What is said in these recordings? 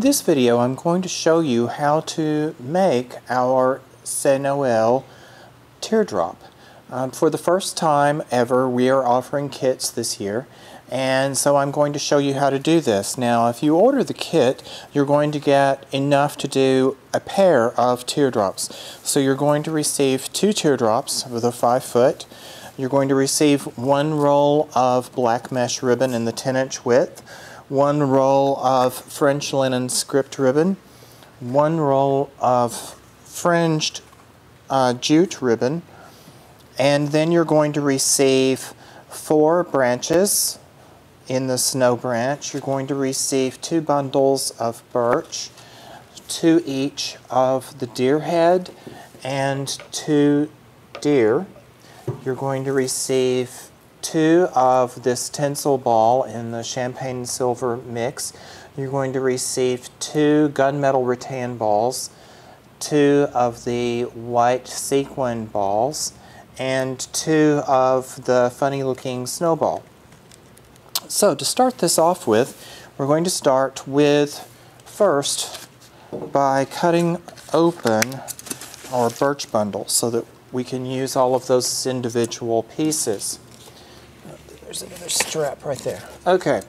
this video, I'm going to show you how to make our C'est Noel teardrop. For the first time ever, we are offering kits this year, and so I'm going to show you how to do this. Now, if you order the kit, you're going to get enough to do a pair of teardrops. So you're going to receive 2 teardrops with a 5-foot. You're going to receive 1 roll of black mesh ribbon in the 10-inch width, 1 roll of French linen script ribbon, 1 roll of fringed jute ribbon, and then you're going to receive 4 branches in the snow branch. You're going to receive 2 bundles of birch, 2 each of the deer head, and 2 deer. You're going to receive 2 of this tinsel ball in the champagne and silver mix. You're going to receive 2 gunmetal rattan balls, 2 of the white sequin balls, and 2 of the funny looking snowball. So to start this off with, we're going to start with first by cutting open our birch bundle so that we can use all of those as individual pieces. There's another strap right there. Okay,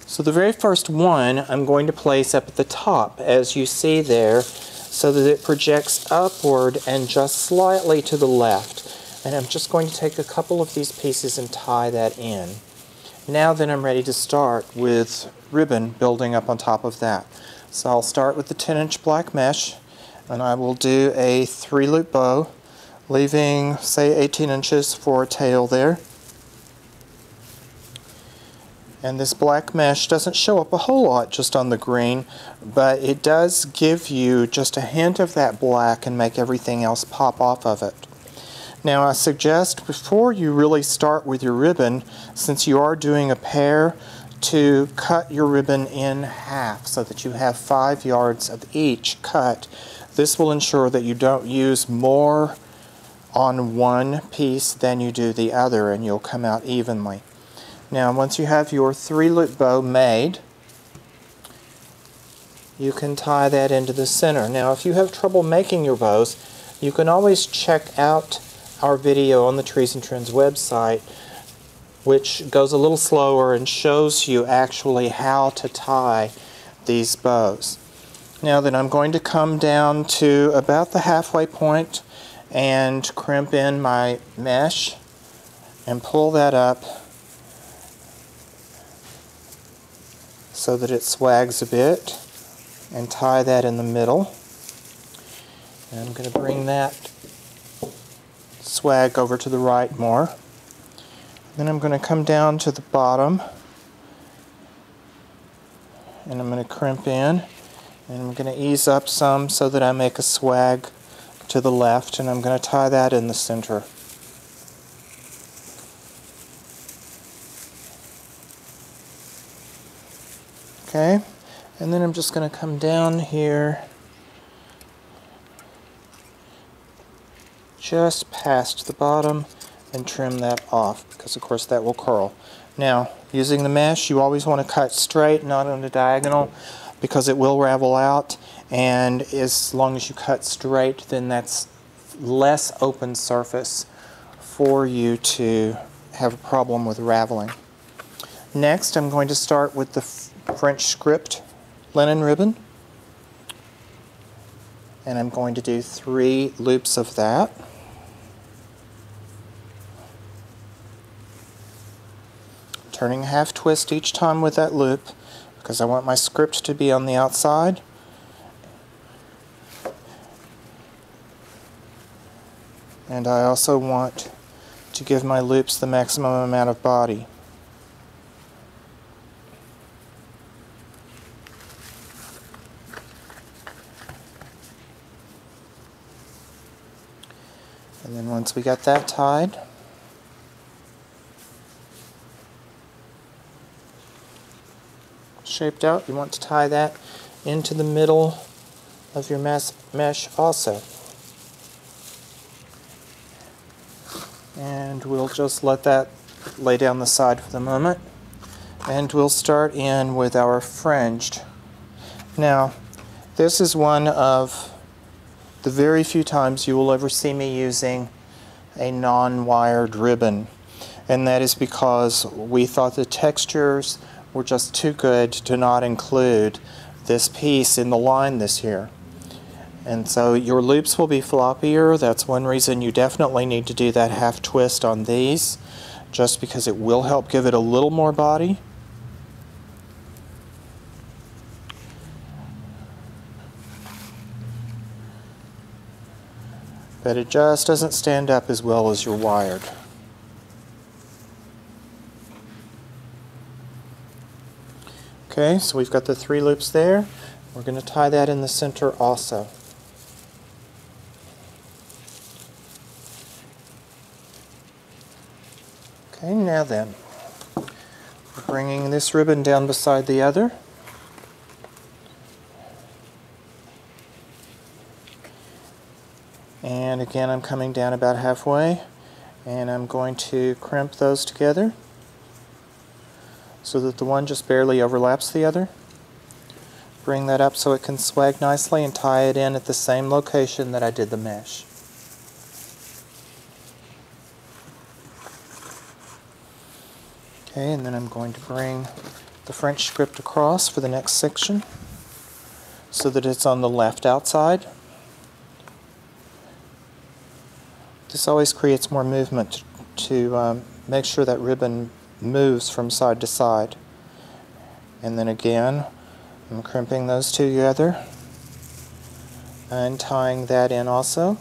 so the very first one I'm going to place up at the top, as you see there, so that it projects upward and just slightly to the left. And I'm just going to take a couple of these pieces and tie that in. Now then I'm ready to start with ribbon building up on top of that. So I'll start with the 10-inch black mesh, and I will do a 3-loop bow, leaving, say, 18 inches for a tail there. And this black mesh doesn't show up a whole lot just on the green, but it does give you just a hint of that black and make everything else pop off of it. Now I suggest before you really start with your ribbon, since you are doing a pair, to cut your ribbon in half so that you have 5 yards of each cut. This will ensure that you don't use more on one piece than you do the other, and you'll come out evenly. Now, once you have your 3-loop bow made, you can tie that into the center. Now, if you have trouble making your bows, you can always check out our video on the Trees and Trends website, which goes a little slower and shows you actually how to tie these bows. Now then, I'm going to come down to about the halfway point and crimp in my mesh and pull that up so that it swags a bit, and tie that in the middle. And I'm going to bring that swag over to the right more. Then I'm going to come down to the bottom, and I'm going to crimp in, and I'm going to ease up some so that I make a swag to the left, and I'm going to tie that in the center. Okay, and then I'm just going to come down here just past the bottom and trim that off, because of course that will curl. Now, using the mesh, you always want to cut straight, not on the diagonal, because it will ravel out, and as long as you cut straight, then that's less open surface for you to have a problem with raveling. Next, I'm going to start with the French script linen ribbon, and I'm going to do 3 loops of that. Turning a half twist each time with that loop, because I want my script to be on the outside. And I also want to give my loops the maximum amount of body. And then once we got that tied, shaped out, you want to tie that into the middle of your mesh also. And we'll just let that lay down the side for the moment. And we'll start in with our fringed Now, this is one of the very few times you will ever see me using a non-wired ribbon, and that is because we thought the textures were just too good to not include this piece in the line this year. And so your loops will be floppier. That's one reason you definitely need to do that half twist on these, just because it will help give it a little more body. But it just doesn't stand up as well as your wired. Okay, so we've got the 3 loops there. We're going to tie that in the center also. Okay, now then, we're bringing this ribbon down beside the other. And again, I'm coming down about halfway, and I'm going to crimp those together so that the one just barely overlaps the other. Bring that up so it can swag nicely and tie it in at the same location that I did the mesh. Okay, and then I'm going to bring the French script across for the next section so that it's on the left outside. This always creates more movement to make sure that ribbon moves from side to side. And then again, I'm crimping those two together and tying that in also.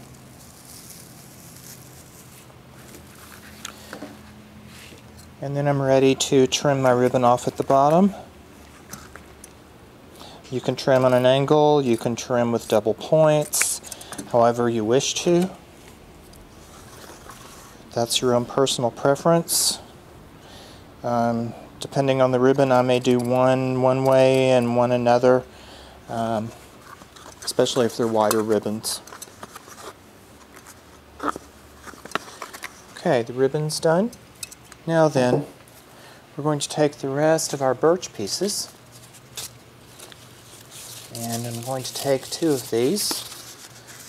And then I'm ready to trim my ribbon off at the bottom. You can trim on an angle, you can trim with double points, however you wish to. That's your own personal preference. Depending on the ribbon, I may do one way and one another, especially if they're wider ribbons. Okay, the ribbon's done. Now then, we're going to take the rest of our birch pieces, and I'm going to take 2 of these,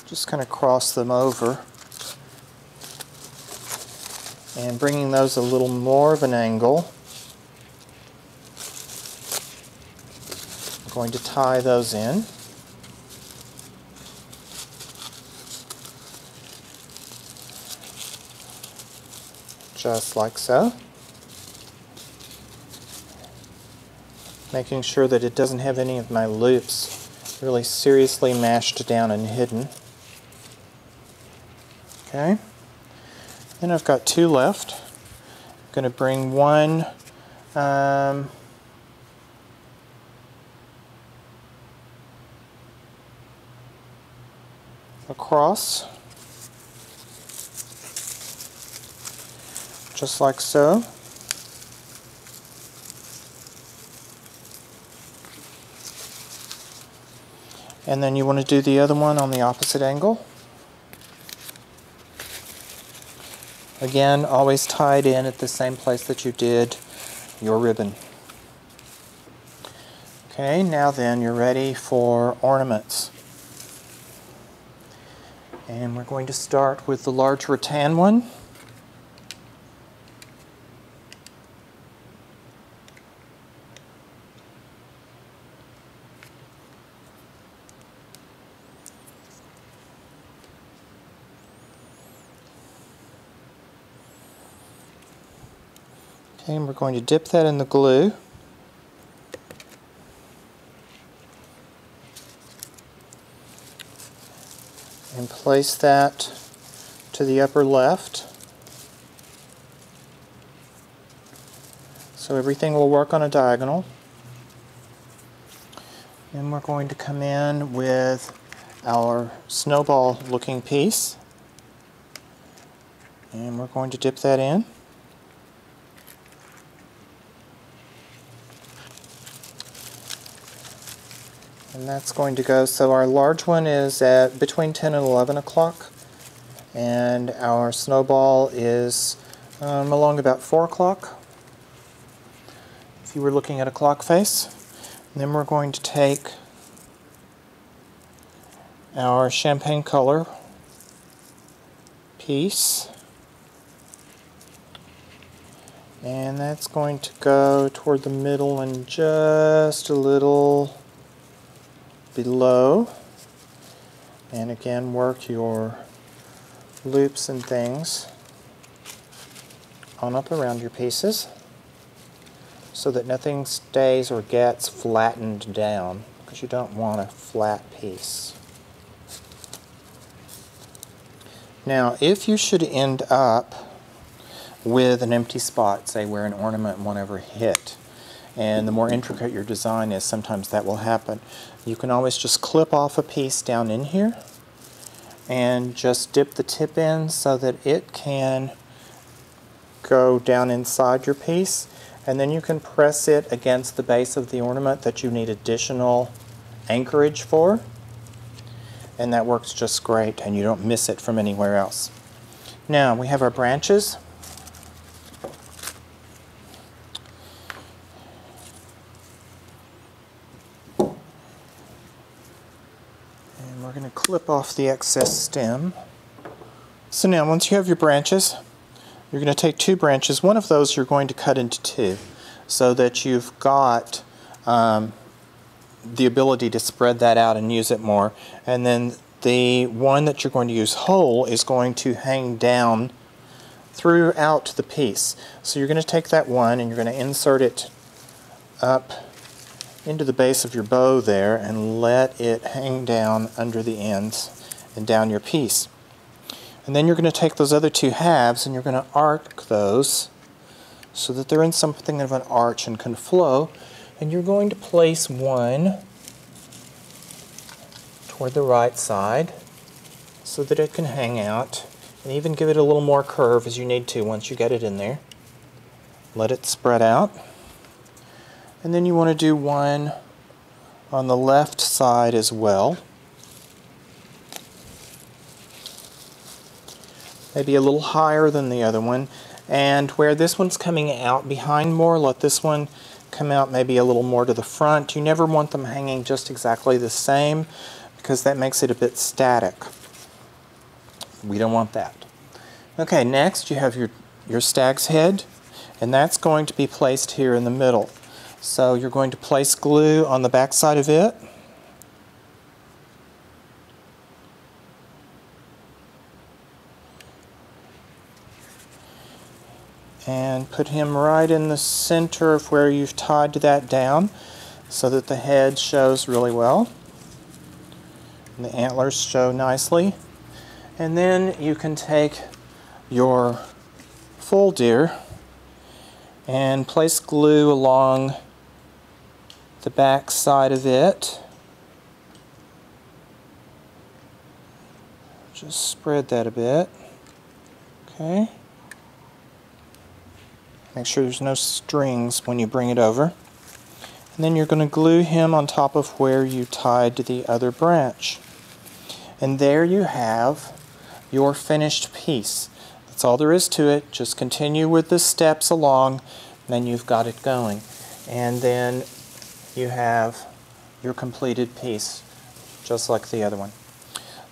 just kind of cross them over, and bringing those a little more of an angle. I'm going to tie those in. Just like so. Making sure that it doesn't have any of my loops really seriously mashed down and hidden. Okay. Then I've got 2 left. I'm going to bring one across, just like so. And then you want to do the other one on the opposite angle. Again, always tied in at the same place that you did your ribbon. Okay, now then you're ready for ornaments. And we're going to start with the large rattan one. Okay, and we're going to dip that in the glue. And place that to the upper left. So everything will work on a diagonal. Then we're going to come in with our snowball looking piece. And we're going to dip that in. And that's going to go, so our large one is at between 10 and 11 o'clock, and our snowball is along about 4 o'clock, if you were looking at a clock face. And then we're going to take our champagne color piece, and that's going to go toward the middle and just a little below. And again, work your loops and things on up around your pieces so that nothing stays or gets flattened down, because you don't want a flat piece. Now, if you should end up with an empty spot, say where an ornament won't ever hit, and the more intricate your design is, sometimes that will happen, you can always just clip off a piece down in here and just dip the tip in so that it can go down inside your piece, and then you can press it against the base of the ornament that you need additional anchorage for, and that works just great and you don't miss it from anywhere else. Now we have our branches. And we're going to clip off the excess stem. So now once you have your branches, you're going to take two branches. One of those you're going to cut into two so that you've got the ability to spread that out and use it more. And then the one that you're going to use whole is going to hang down throughout the piece. So you're going to take that one and you're going to insert it up into the base of your bow there and let it hang down under the ends and down your piece. And then you're going to take those other two halves and you're going to arc those so that they're in something of an arch and can flow. And you're going to place one toward the right side so that it can hang out, and even give it a little more curve as you need to once you get it in there. Let it spread out. And then you want to do one on the left side as well. Maybe a little higher than the other one. And where this one's coming out behind more, let this one come out maybe a little more to the front. You never want them hanging just exactly the same because that makes it a bit static. We don't want that. Okay, next you have your stag's head, and that's going to be placed here in the middle. So you're going to place glue on the back side of it. And put him right in the center of where you've tied that down so that the head shows really well. And the antlers show nicely. And then you can take your full deer and place glue along the back side of it. Just spread that a bit. Okay. Make sure there's no strings when you bring it over. And then you're going to glue him on top of where you tied the other branch. And there you have your finished piece. That's all there is to it. Just continue with the steps along, and then you've got it going. And then you have your completed piece, just like the other one.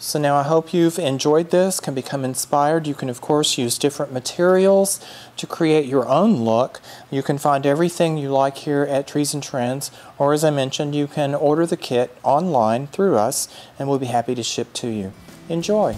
So now I hope you've enjoyed this, can become inspired. You can of course use different materials to create your own look. You can find everything you like here at Trees and Trends, or as I mentioned, you can order the kit online through us and we'll be happy to ship to you. Enjoy!